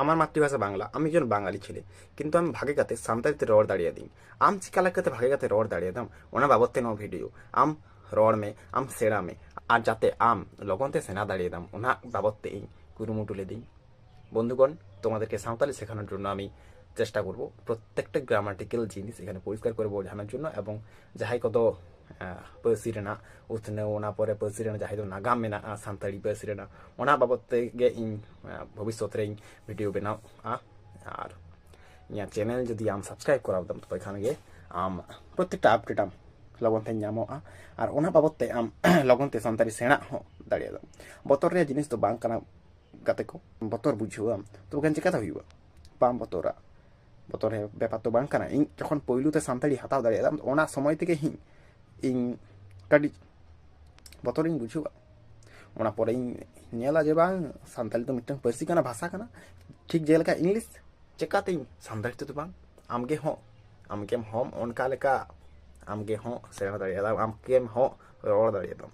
আমার মাতৃভাষা বাংলা, আমি একজন বাঙালি ছেলে, কিন্তু আমি ভাগে কাते सानताली रोड दाड़िया दी आम चिका लगते भागे काते रोड दाड़िया दम ओना बाबते नो वीडियो आम रोड में आम सेड़ा में আর যাতে আম লগনতে সেনা দাঁড়িয়ে দাম ওনা বাবদতে এই কুরুমুটুলে দিই। বন্ধুগণ, তোমাদেরকে সাঁওতালি শেখানোর জন্য আমি চেষ্টা করব প্রত্যেকটা গ্রামাটিক্যাল জিনিস এখানে পরিষ্কার করে বোঝানোর জন্য, এবং যাহাই কত পার্সি রেনা উঠনে ওনা পরে পার্সি রেনা যাহাই তো নাগাম মেনা সান্তাড়ি পার্সি রেনা ওনা বাবদতে গে ইñ ভবিষ্যৎ রে ভিডিও বেনাও আর ইয়া চ্যানেল যদি আম সাবস্ক্রাইব করাও দাম তো এখানে গে আম প্রত্যেকটা আপডেট আম লগনতে ᱧᱟᱢᱚᱜᱼᱟ আর ওনা বাবদতে আম লগনতে সান্তাড়ি সেনা হᱚ দাঁড়িয়ে দাম বতর রে জিনিস তো বাং কানা গাতে ko বতর বুঝুয়াম তো কেন চিকাতা হইবা বাম বতরা বতরে ব্যাপার তো বাং কানা ইñ যখন পইলুতে সান্তাড়ি হাতাও দাঁড়িয়ে দাম ওনা সময় থেকে ইñ কাটি বতরিং বুঝুয়া ওনা পরে ᱧᱮᱞᱟ ᱡᱮ ᱵᱟᱝ ᱥᱟᱱᱛᱟᱲᱤ ᱫᱚ ᱢᱤᱫᱴᱟᱝ ᱯᱟᱹᱨᱥᱤ ᱠᱟᱱᱟ, ᱵᱷᱟষᱟ ᱠᱟᱱᱟ, ᱴᱷᱤᱠ ᱡᱮᱞᱮᱠᱟ ᱤᱝᱞᱤᱥ ᱪᱮᱠᱟᱛᱮᱧ ᱥᱟᱱᱛᱟᱲᱤ ᱛᱮᱫᱚ ᱵᱟᱝ ᱟᱢᱜᱮ ᱦᱚᱸ ᱚᱱᱠᱟ ᱞᱮᱠᱟ ᱟᱢᱜᱮ ᱦᱚᱸ ᱥᱮᱬᱟ ᱫᱟᱲᱮᱭᱟᱫᱟᱢ, ᱟᱢᱜᱮ ᱦᱚᱸ ᱨᱚᱲ ᱫᱟᱲᱮᱭᱟᱫᱟᱢ।